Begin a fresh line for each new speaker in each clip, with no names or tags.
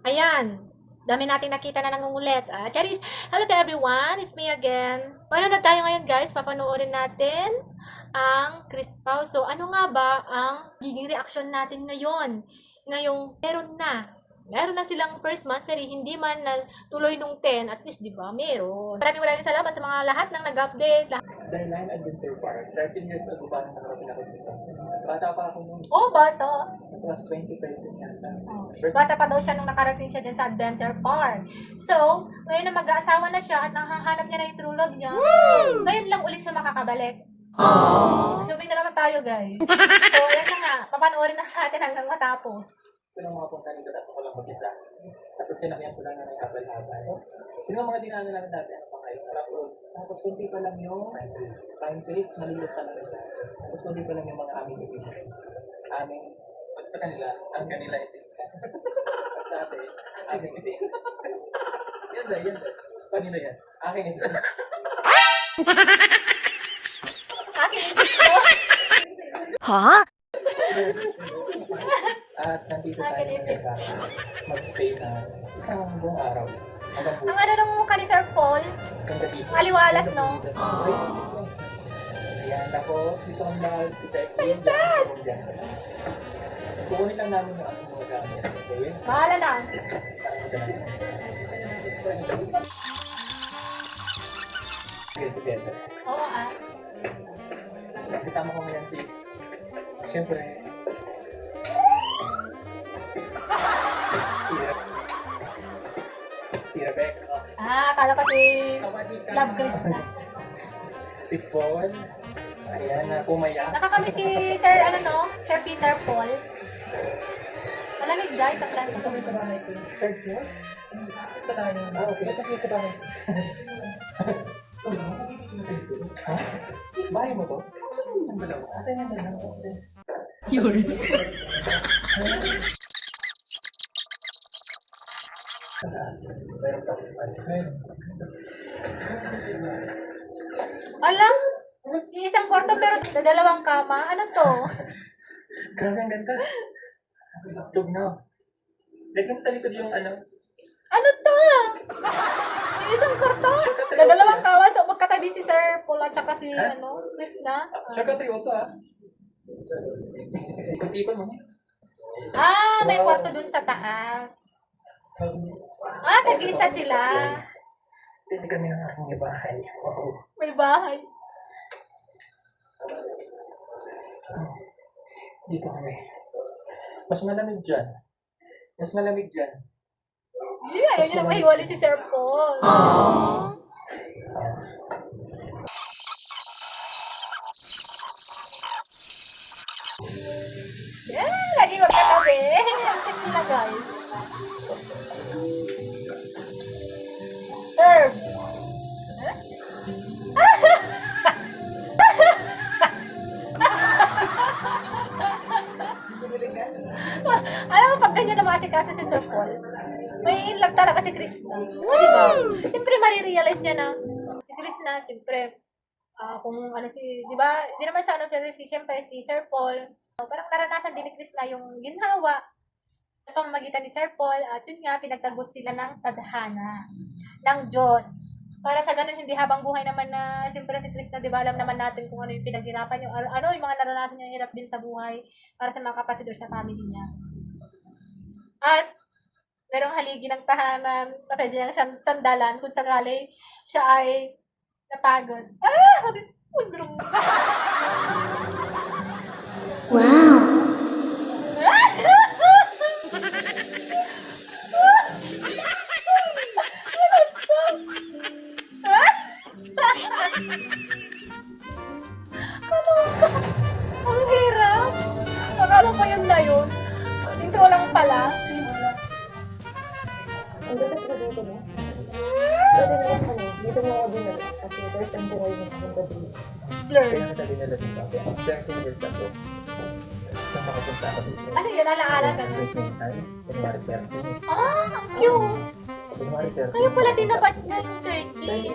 Ayan, dami nating nakita na nangungulit. Charis, hello to everyone, it's me again. Manonood tayo ngayon guys, papanoorin natin ang Chris Pao. So ano nga ba ang giging reaction natin ngayon? Ngayong meron na silang first monthsary, hindi man na tuloy nung 10, at least di ba, meron. Maraming salamat sa mga lahat ng nag-update.
Dahil Lion Adventure Park, 13 years ago pa nang nakarating ako dito. Bata pa ako nung
Bata.
class 25 din yata.
Bata pa daw siya nung nakarating siya dyan sa Adventure Park. So, ngayon na mag-aasawa na siya at nakahanap niya na yung true love niya. So, ngayon lang ulit siya makakabalik. Assuming na naman tayo, guys. So, yan na nga. Papanoorin na natin hanggang matapos.
Ito ng mga punta nito, tapos ako lang mag-isa. Tapos sinakyan ko lang na may habal-habal. Yun ang mga dinaanan namin dati. Tapos kunti pa lang yung time face, malilit pa lang ito. Tapos kunti pa lang yung mga aming ibis. Pag sa kanila, ang kanila ibis. Pag sa atin, aming ibis. Yan da. Kanina yan. Aking ibis.
Aking ibig ko.
Ha?
At nandito tayo ngayon mag-stay na isang buong araw.
Ang ano nung mukha ni Sir Paul? Aliwalas, no?
Ayan, tapos dito ang lahat sa experience. Kukunin lang namin yung aming mga gamit. Kasi,
Bahala na.
together.
Oo,
Kasama ko ngayon siyempre, si Rebecca.
akala ko si Love Chris na.
Si Paul. Ayan, na pumaya.
Nakakami si Sir, Sir Peter Paul. Malamig guys, ang plan ko.
Kasama sa bahay ko. Third floor? Ito tayo. Okay. Ito tayo sa bahay. Ha? Bahay mo to? Saan yung dalawa? Asan yung dalawa?
Yun.
Sa taas. Meron pa rin.
Alam, yung isang kwarto pero dalawang kama. Ano to?
Grabe ang ganda. Tug na. Lagyan mo sa likod yung
Ano to? Yung isang kwarto? Dalawang kama. So magkatabi si Sir Paul at saka si Chris na.
Siya ka tayo to Ikot-ikot mo.
May kwarto dun sa taas. Tag-isa sila.
Hindi kami ng aking bahay. Wow.
May bahay.
Dito kami. Mas malamig dyan.
Ayaw niyo na mahiwalay si Sir Paul. Lagi magkatabi. Ang cute nila guys. Serve. Alam mo, pag ganyan na maasikaso si Sir Paul, may in love talaga si Krishna. Diba? Siyempre, marirealize niya na si Krishna, siyempre, kung di ba, di naman sa pero siyempre, si Sir Paul, parang naranasan din ni Krishna yung ginhawa sa pamamagitan ni Sir Paul, at yun nga, pinagtagos sila ng tadhana ng Diyos. Para sa ganun, hindi habang buhay naman na, siyempre si Krishna, di ba, alam naman natin kung ano yung pinaghirapan, yung mga naranasan niya hirap din sa buhay para sa mga kapatid or sa family niya. At, merong haligi ng tahanan na pwede niyang sandalan kung sakali siya ay napagod.
Wow.
Ang hirap. Akala ko yun na yun. Dito lang pala.
Ang ganda ko dito mo. Pwede naman kami. Dito mo ako din kasi first time ko kayo nakapunta dito.
Blur.
Kaya nadali nila dito kasi 13 years ago. Nang makapunta ako dito.
Ano yun? Alaala ka na?
January 13.
Ang cute.
January 13.
Kayo pala din napat na yung 30.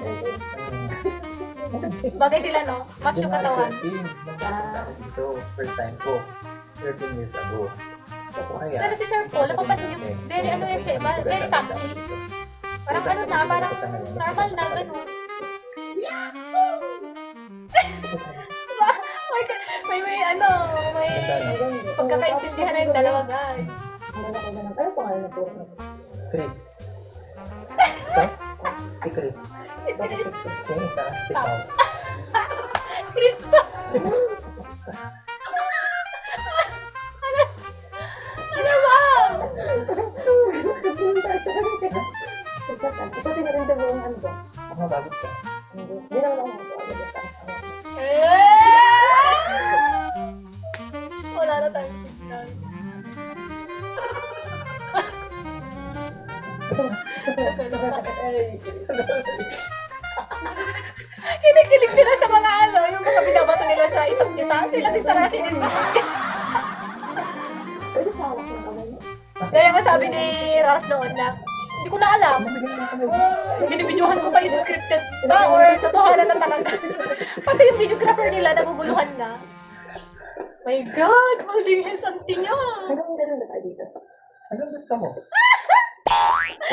Bagay sila, no? Mas yung katawan.
January 13. Nang makapunta ako dito. First time ko. 13 years ago.
Kasi,
Kaya,
Pero si Sir Paul, napapansin niyo, very ano yan siya, very catchy. Parang ano na, parang normal na, gano'n. Diba? May ano, may pagkakaintindihan na yung dalawa, guys.
ang ganda ko ganun. Ano pangalan na po?
Chris. Ito? Si Chris.
Si Chris.
Yung isa, si Pao.
Chris pa. Ano ba?
Ito tinarinda mo yung ano ba?
Ako mabagit ka.
Hindi naman ako mag-ano. Basta kasama.
Wala na tayong signal. Kinikilig sila sa mga ano, yung mga binabato nila sa isa't isa. Sila din talaga kinikilig.
Pwede sa hawak ng kamay mo.
Kaya nga sabi ni Ralph noon na, hindi ko na alam kung binibidyohan ko pa yung scripted ba or totohanan na talaga. Pati yung videographer nila naguguluhan na. My God! Malinis ang tinga!
Hanggang ganun na tayo dito.
Anong gusto mo?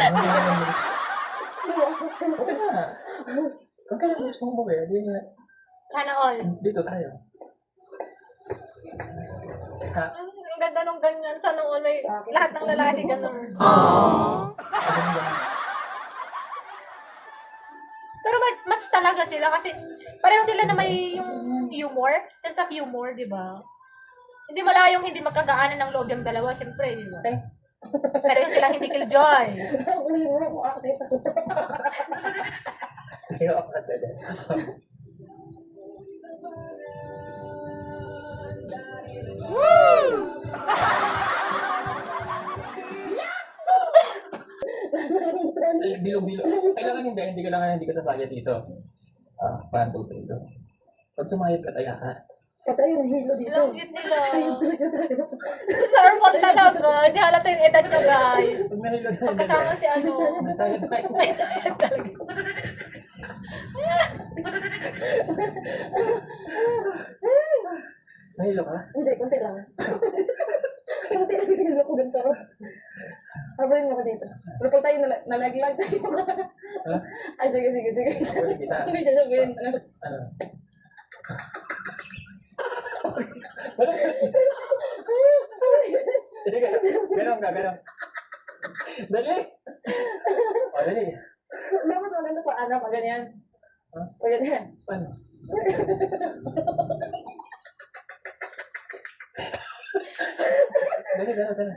Anong gusto mo? Oo nga. Kung kailan gusto mo ba?
Sana all.
Dito tayo. Ha?
Ang ganda nung ganyan. Sana all may lahat ng lalaki ganun. Pero match talaga sila kasi pareho sila na may yung humor, sense of humor, di ba? Hindi malayong hindi magkagaanan ng loob yung dalawa, syempre, di ba? Pareho silang hindi killjoy.
Uy, mo ako dito.
Sige, ako na dali. Bilo-bilo. Kailangan hindi ka sasaya dito. 1, 2, 3, ito. Pag sumayad ka, taya ka.
Patay yung hilo dito.
Ilang cute nila. Si Sir Paul talaga. Hindi halata yung edad niya, guys.
Pag nahilo tayo,
Pagkasama si ano.
nasaya tayo. Nahilo ka?
Hindi, konti lang. Konti lang titigil ako ganito. Habulin mo ko dito. Pero pag tayo nalaglag tayo. Ay, sige.
Habulin kita.
Hindi siya sabihin.
Ano? Sige, ganun ka. Dali! O, dali.
Dapat wala na pa anak, pag ganyan. Pag ganyan.
Ano? Dali.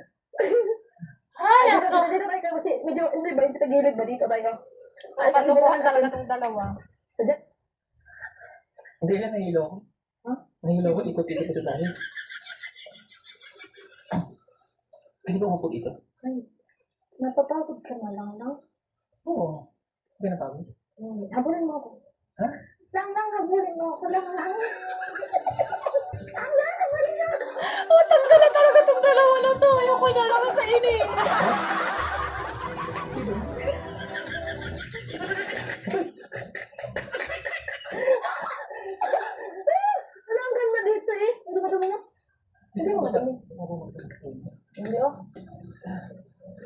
Ay, ako.
Dito tayo kasi medyo, hindi ba, hindi tagilid ba dito tayo?
Paglukuhan talaga itong dalawa.
Sadya.
Hindi ka nahilo ko. Nahilo ko, ikot-ikot sa tayo. Pwede ba upo dito?
Ay, napapagod ka na lang, no?
Oo. Hindi na pagod.
Habulin mo ako.
Ha?
Lang, habulin mo ako. Lang.
Oh, tanggalan talaga itong dalawa na to. Ayoko na lang sa inis.
Wala ang ganda dito eh. Ano ba mo? Hindi mo madami. Hindi oh.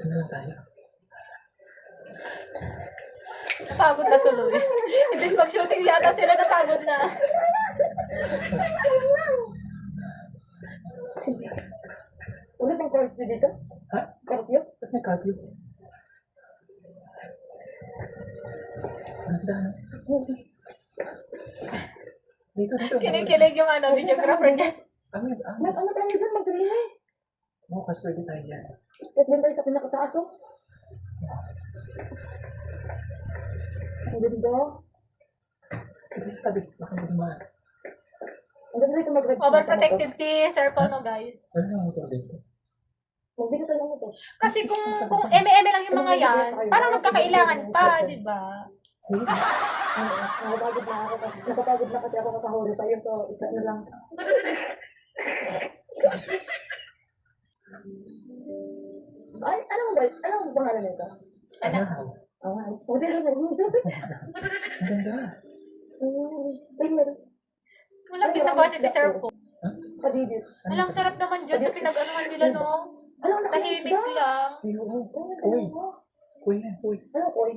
Ano na tayo?
Napagod na tuloy. Imbis mag-shooting yata sila, napagod na.
Sige. Ulit ang curfew dito?
Ha?
Curfew?
Ba't may curfew? Ganda. Dito.
Kinikilig yung ano, videographer niya.
Ano tayo dyan? Magdali.
Bukas pwede tayo dyan.
Tapos din tayo sa pinakataas oh. Ang ganda.
Pwede sa tabi. Baka mo dumaan.
Ang ganda dito mag-regs.
Overprotective si Sir Paul, no, guys.
Wala na motor dito.
Magbigay tayo ng motor.
Kasi kung eme-eme lang yung mga yan, parang magkakailangan pa, di ba?
Nakapagod na kasi ako kakahuli sa'yo. So, isla na lang. Ay, ano mo ba? Ano ang pangalan nito?
Ano?
Buti na lang.
Ang ganda.
Ay, meron.
Walang pinabasa si Sir Paul.
Kadidit.
Walang sarap naman dyan sa pinag-anuhan nila, no?
Ano ang
Tahimik
nakakasda?
lang.
Uy. Uy yan, uy.
Ano, Koy?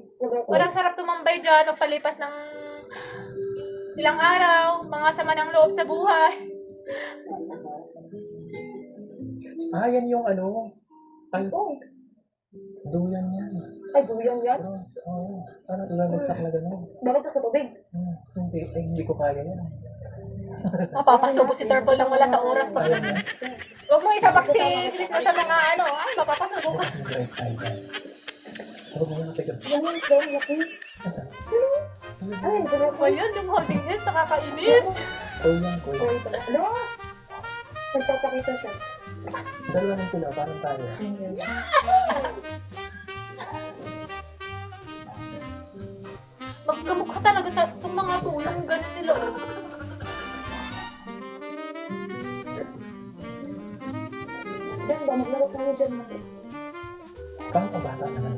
Walang sarap tumambay dyan o palipas ng ilang araw, mga sama ng loob sa buhay.
Ah, yan yung ano. Ay,
Koy.
duyan yan.
Ay, guyang yan.
Bronze, oo. Parang ilalagsak na gano'n.
Babagsak sa tubig.
Hindi ko kaya yan.
Mapapasubo si Sir Paul nang wala sa oras pag
Kaya yan.
Huwag mo isabak si Chris na sa mga ano, ay, mapapasubo ka.
Yung bright side yan. Ano ba yung sige?
Yan yung isda, laki.
Asa?
Ay, hindi ko
O yun, yung holdiness, nakakainis.
Koy yan, koy.
Koy pala. Ano? Nagpapakita siya.
Dalawa lang sila, parang tayo.
Magkamukha talaga itong mga tulong ganun nila. Oh.
Diyan ba? Maglaro tayo dyan natin.
Parang pabata na lang.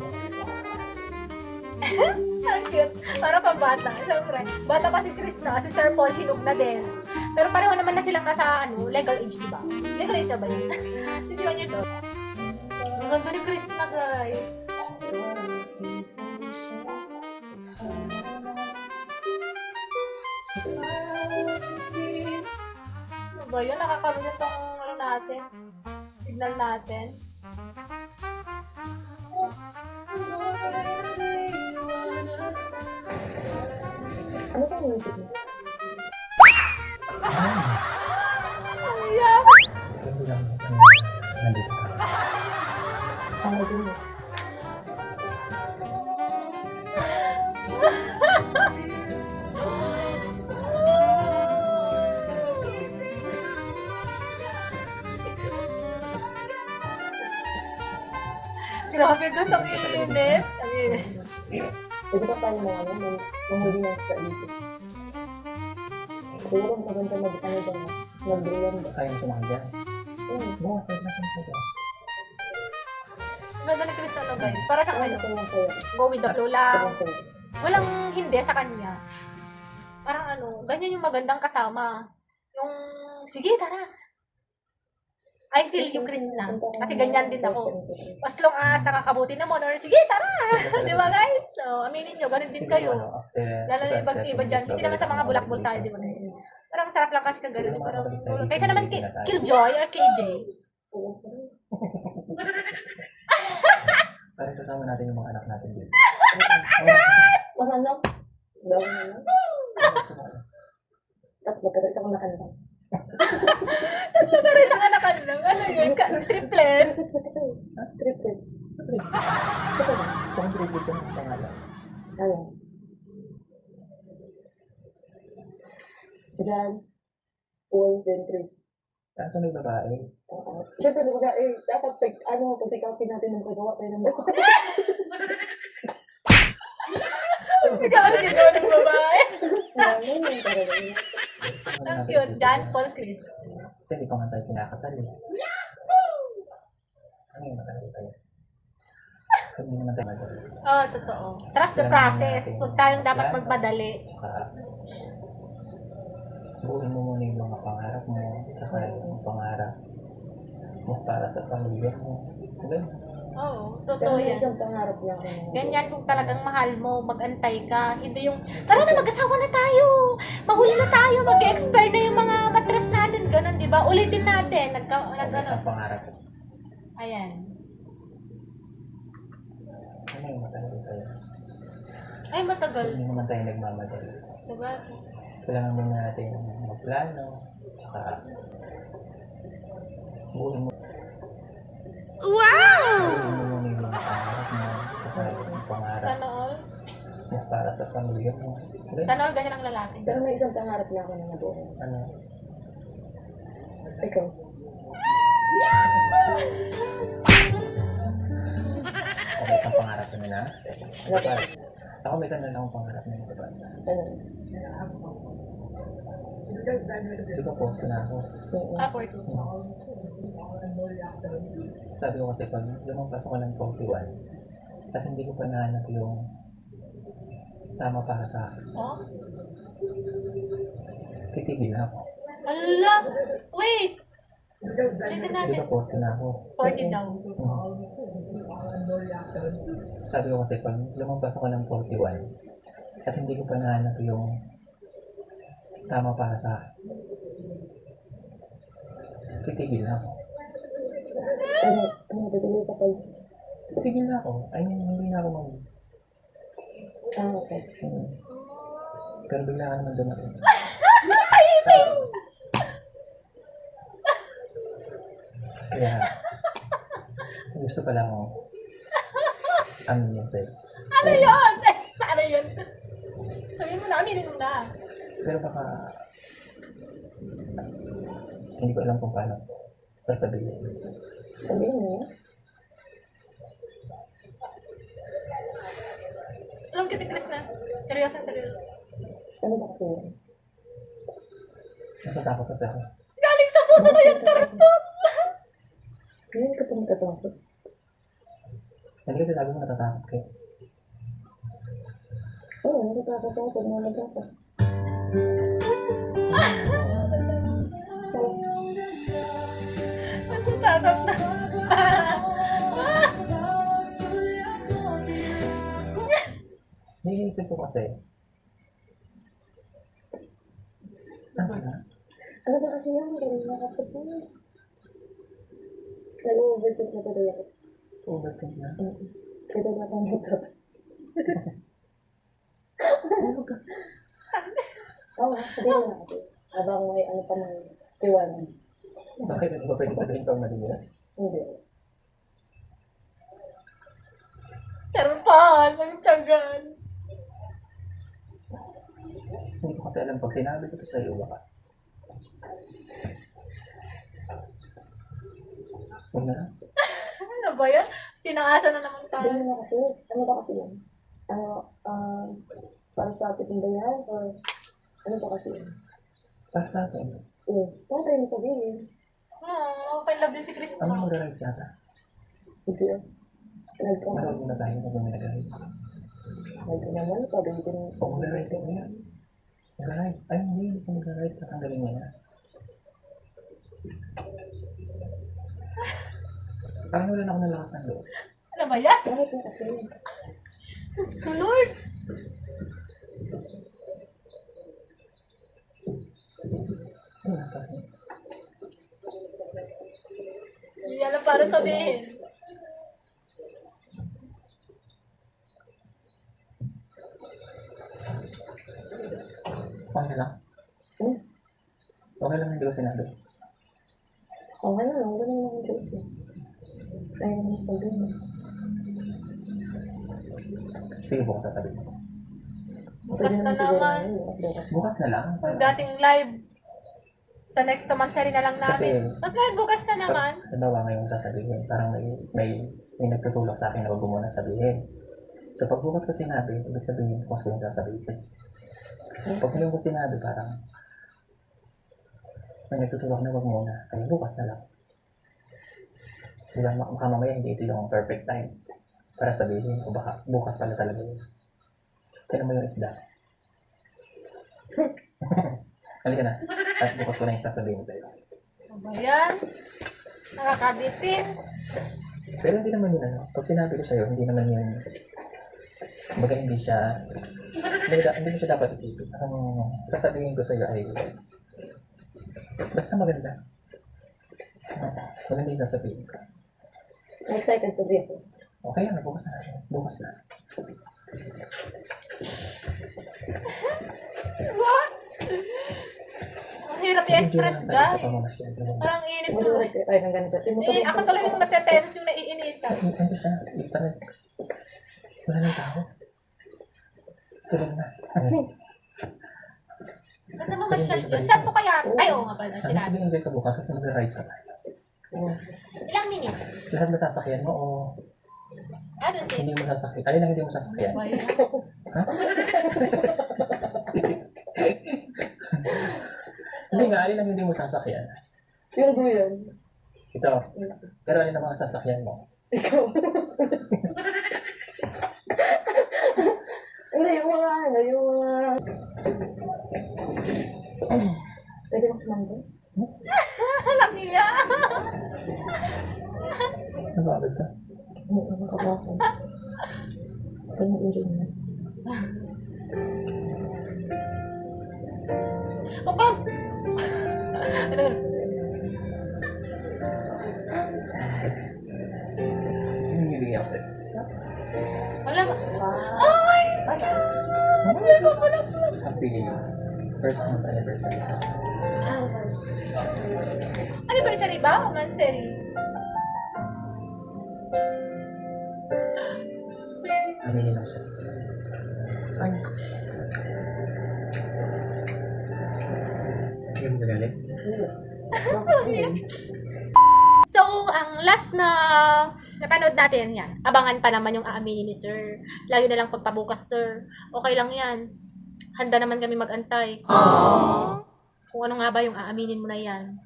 Ang cute. Para pang bata, syempre. Bata pa si Chris na, si Sir Paul hinog na din. Pero pareho naman na silang nasa legal age, di ba? Legal age na ba yun? 21 years old. Ang ganda ni Chris na, guys. Ano ba yun? Nakakaroon itong ano natin. Signal natin.
Ano ba yung music mo?
Ayan!
Hindi lang nandito ka.
Ano din mo?
Grabe guys, ang init. Ang init.
Pwede pa tayo mga ano, manghuli ng isda dito. Siguro maganda mag-ano dyan, mag-brilliant ba?
Kaya mo sa mga dyan. Bukas na siya sa dyan.
Ang ganda ni Chris ano guys. Para siyang ano,
Ito lang sa'yo.
go with the flow
Ito
lang.
lang sa'yo.
Walang hindi sa kanya. Parang ano, ganyan yung magandang kasama. Yung, sige tara. I feel you, Chris na. Kasi ganyan din ako. As long as nakakabuti naman, or sige tara. Di ba guys? So, aminin nyo, ganun din
Siguro,
kayo.
ano, after...
Lalo na ibang iba dyan. Hindi naman sa mga bulakbol tayo, di ba guys? Parang sarap lang kasi sa ganun. Parang, kaysa naman Killjoy or KJ.
Para sasama natin yung mga anak natin dito.
Mga anak? Gawin mo na. Tatlo, pero isa kong nakalimutan.
Tatlo pero isang anak ka lang. Ano yun? Triplets.
Triplets, gusto ko eh. Triplets. Gusto ko ba?
Saan tributes yung pangalan?
Ayun. Jan, Paul, then Chris.
Saan yung babae?
Siyempre, diba dapat pag sikapin natin ng paggawa tayo ng babae.
Sigaw na sigaw ng babae.
Ano yun talaga yun?
Ang cute. John, Paul, Chris.
Kasi hindi pa nga tayo kinakasal eh. Ano yung matagal tayo? Hindi naman tayo madali.
Oo, totoo. Trust the process. Huwag tayong dapat magmadali.
Tsaka, buuin mo muna yung mga pangarap mo. Tsaka yung pangarap mo para sa pamilya mo. Ganun.
Oo,
Pero
totoo
may
yan.
isang pangarap niya ako.
Ganyan kung talagang mahal mo, magantay ka. Hindi yung, tara na, mag-asawa na tayo. Mahuli na tayo, mag-expire na yung mga matras natin. Ganon, di ba? Ulitin natin.
Ano isang pangarap?
Ayan.
Ano yung matagal sa'yo?
Ay, matagal.
Hindi naman tayo nagmamadali.
Diba?
Kailangan muna natin magplano. Tsaka, buuin mo.
Wow!
Buuin mo muna yung mga pangarap mo. Tsaka yung pangarap
Sana all.
mo para sa pamilya mo. Ganun.
Sana all ganyan ang lalaki.
Pero may isang pangarap niya ako na nabuo.
Ano?
Ikaw.
Okay, isang pangarap ko na na.
Ano ba?
Ako may isang na lang akong pangarap na ito ba?
Ano?
Di ba po, ito na ako.
Awkward.
Sabi ko kasi pag lumampas ako ng 41 at hindi ko pa nahanap yung tama para sa akin,
Oh?
titigil na ako.
Ala! Wait! Ulitin
Di
natin.
ba 40 na ako?
40 daw.
Sabi ko kasi pag lumampas ako ng 41 at hindi ko pa nahanap yung tama para sa akin, titigil na ako.
Ano, titigil sa pag...
Titigil na ako. I mean, hindi na ako
Okay.
Pero bigla ka naman dumating. Kaya, gusto pala ako ano yun sa'yo.
Ano yun? Ano yun? Sabihin mo na, aminin mo na.
Pero baka hindi ko alam kung paano sasabihin.
Sabihin mo.
Alam kita, Chris na. Seryoso.
Ano ba kasi yun?
Natatakot kasi ako.
Galing sa puso na yun, sarap po.
Ngayon ka pa natatakot.
Hindi kasi sabi mo natatakot kayo.
Oo, natatakot ako pag natatakot.
Natatakot na.
Naiisip ko kasi, ano na?
Ano ba kasi yun? Ganun nakapot mo. Nag-overthink na tuloy ako.
Overthink na.
Kaya na akong mutot. Oo, sabihin mo na kasi. Habang may ano pa man tiwanan.
Bakit hindi ba pwede sabihin pang mali yun?
Hindi.
Sarapan, ang tiyagan.
Hindi ko kasi alam pag sinabi ko to sa'yo, baka. Huwag na lang.
Ano ba yan? Pinangasa na naman tayo.
Sabihin mo na kasi. Ano ba kasi yun? Ano, para sa atin ba yan? Or ano ba kasi yun?
Para sa akin,
Paano tayo mo sabihin?
Okay, love din si Chris.
ano mo rights yata?
Hindi yun.
Marami na tayo na mag-rights.
Hindi naman, pagalitin.
O mag-rights ako yan. Mag-rights. Ay, hindi. Gusto mag-rights na tanggalin mo na. Parang wala na ako ng lakas ng loob.
Ano ba yan?
Bakit na kasi?
Diyos ko, Lord.
Wala kasi.
Hindi alam para sabihin.
Okay lang. Okay lang hindi ko sinabi.
Okay na lang, ganun lang ang Diyos eh. Ayaw mo sabihin.
Sige, bukas sasabihin ko.
Bukas na naman.
Bukas na lang.
Yung dating live. Sa next monthsary na lang namin.
Kasi-
Mas ngayon, bukas na naman.
Halimbawa ngayon sasabihin, parang may nagtutulak sa akin na wag mo muna sabihin. So pag bukas ko sinabi, ibig sabihin, bukas ko yung sasabihin. Pag ngayon ko sinabi, parang may nagtutulak na wag muna, kaya bukas na lang. Diba, baka mamaya hindi ito yung perfect time para sabihin, o baka bukas pala talaga yun. Tignan mo yung isda. Halika na. At bukas ko na yung sasabihin sa'yo.
Ano ba yan? Nakakabitin.
Pero hindi naman yun ano. Pag sinabi ko sa'yo, hindi naman yun. Kumbaga hindi mo siya dapat isipin. Ang sasabihin ko sa'yo ay basta maganda. Maganda yung sasabihin ko.
Excited to be ako.
Okay na, bukas na. Bukas na.
What? Ang hirap i-express,
Hindi sa
guys.
pamamasyal.
Parang init
Hindi
to.
mo tayo ng ganito.
Ako talaga yung nasa-tense yung naiinitan.
Ano siya? Internet. Wala ng tao. Tulog na.
Ba't naman masyal yun? Saan po kaya? Ay, oo nga pala.
Ano
Sinabi.
sige, enjoy ka bukas kasi mag-rides ka.
Ilang minutes?
Lahat na sasakyan mo o
Ano din?
hindi mo sasakyan? Alin ang hindi mo sasakyan?
Ba yan?
Ha? Hindi nga, alin ang hindi mo sasakyan?
Yung duyan.
Ito. Pero alin ang mga sasakyan mo?
Ikaw. Hindi, yung mga Pwede lang sumambay?
Alam niya.
Nakakagod ka.
Oo, nakabako. Ganyan urin na.
Opa! Ano yun?
Hinihiling ako sa'yo.
Wala ba?
Ay! Basta.
Happy first month anniversary sa akin.
Anniversary ba? O monthsary?
Aminin ako sa'yo.
Ano?
Hindi mo magalit?
So, ang last na napanood natin yan, abangan pa naman yung aaminin ni Sir. Lagi na lang pagpabukas, Sir. Okay lang yan. Handa naman kami magantay. Kung ano nga ba yung aaminin mo na yan.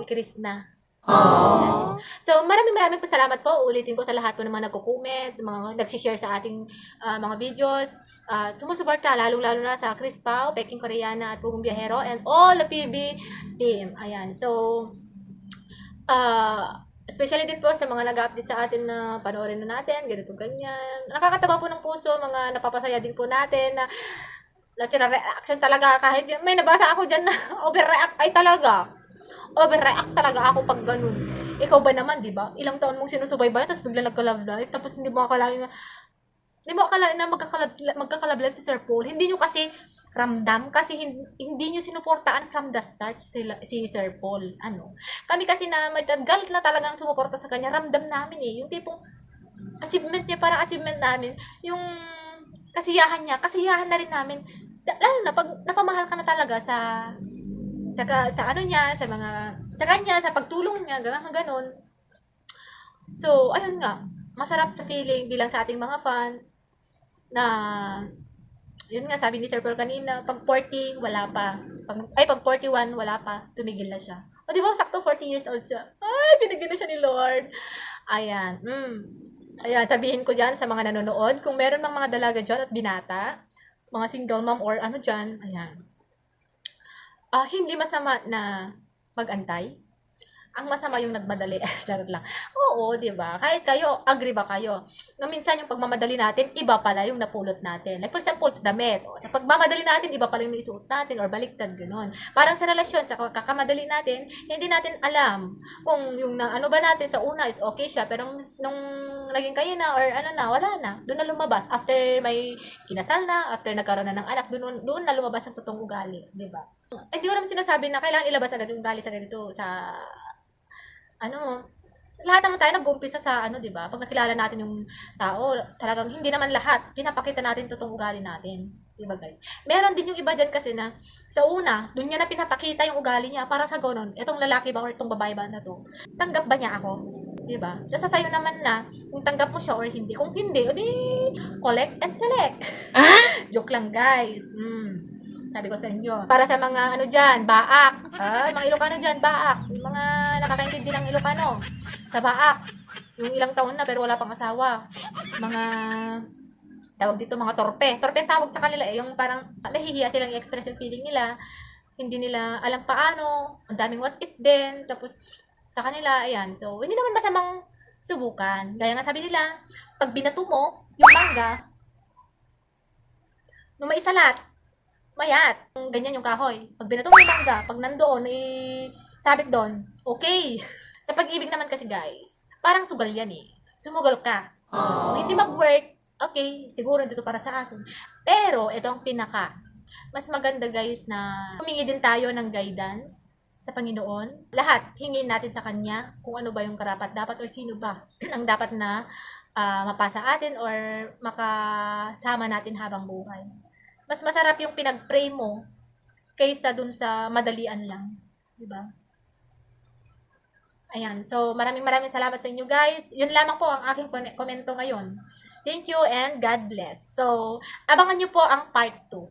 Kay Chris na. So, maraming pasalamat po. Ulitin ko sa lahat po ng mga nagko-comment, mga nag-share sa ating mga videos. Sumusuporta, lalong-lalo na sa Chris Pao, Peking Koreana at Pugong Biyahero, and all the PB team. Ayan. So, especially din po sa mga nag-update sa atin na panoorin na natin, ganito, ganyan. Nakakataba po ng puso, mga napapasaya din po natin na natural reaction talaga kahit may nabasa ako dyan na overreact ay talaga. Overreact talaga ako pag ganun. Ikaw ba naman, di ba? Ilang taon mong sinusubaybayan, tapos bigla nagka-love life, tapos hindi mo akalain na magkaka-love life si Sir Paul. Hindi nyo kasi ramdam, kasi hindi nyo sinuportaan from the start si Sir Paul. Ano? Kami kasi na galit na talagang sumuporta sa kanya, ramdam namin eh. Yung tipong achievement niya, parang achievement namin. Yung kasiyahan niya, kasiyahan na rin namin. Lalo na pag napamahal ka na talaga sa ano niya, sa kanya, sa pagtulong niya, ganon. So, ayun nga, masarap sa feeling bilang sa ating mga fans na, yun nga, sabi ni Sir Paul kanina, pag 40, wala pa. Pag 41, wala pa, tumigil na siya. O di ba, sakto 40 years old siya. Ay, binigyan na siya ni Lord. Ayan, Ayan, sabihin ko dyan sa mga nanonood, kung meron mang mga dalaga dyan at binata, mga single mom or ano dyan, ayan. Hindi masama na mag-antay. Ang masama yung nagmadali. Charot lang. Oo, di ba? Kahit kayo, agree ba kayo? Na minsan yung pagmamadali natin, iba pala yung napulot natin. Like for example, sa damit. O, sa pagmamadali natin, iba pala yung isuot natin or baliktad, gano'n. Parang sa relasyon, sa kakamadali natin, hindi natin alam kung yung ano ba natin sa una is okay siya, pero nung naging kayo na or ano na, wala na. Doon na lumabas. After may kinasal na, after nagkaroon na ng anak, doon na lumabas ang totoong ugali. Di ba? Hindi ko naman sinasabi na kailangan ilabas agad yung ugali sa ganito, sa lahat naman tayo nag-uumpisa sa di ba? Pag nakilala natin yung tao, talagang hindi naman lahat pinapakita natin totoong ugali natin. Di ba, guys? Meron din yung iba dyan kasi na sa una, doon niya na pinapakita yung ugali niya para sa ganon, etong lalaki ba or itong babae ba na to, tanggap ba niya ako? Di ba? Sa sayo naman na kung tanggap mo siya or hindi. Kung hindi, edi collect and select. Joke lang, guys. Sabi ko sa inyo. Para sa mga dyan, baak. Mga Ilocano dyan, baak. Yung mga nakakaintindi ng Ilocano. Sa baak. Yung ilang taon na pero wala pang asawa. Mga, tawag dito, mga torpe. Torpe ang tawag sa kanila eh. Yung parang nahihiya silang i-express yung feeling nila. Hindi nila alam paano. Ang daming what if din. Tapos, sa kanila, ayan. So, hindi naman masamang subukan. Gaya nga sabi nila, pag binato mo, yung mangga, nung may salat, mayat. Ganyan yung kahoy. Pag binato mo yung mangga, pag nandoon, sabit doon, okay. Sa pag-ibig naman kasi, guys, parang sugal yan eh. Sumugal ka. Kung hindi mag-work, okay, siguro dito para sa akin. Pero, ito ang pinaka. Mas maganda, guys, na humingi din tayo ng guidance sa Panginoon. Lahat, hingin natin sa Kanya kung ano ba yung karapat-dapat or sino ba ang dapat na mapasa atin or makasama natin habang buhay. Mas masarap yung pinag-pray mo kaysa dun sa madalian lang. Diba? Ayan. So, maraming salamat sa inyo, guys. Yun lamang po ang aking komento ngayon. Thank you and God bless. So, abangan nyo po ang part 2.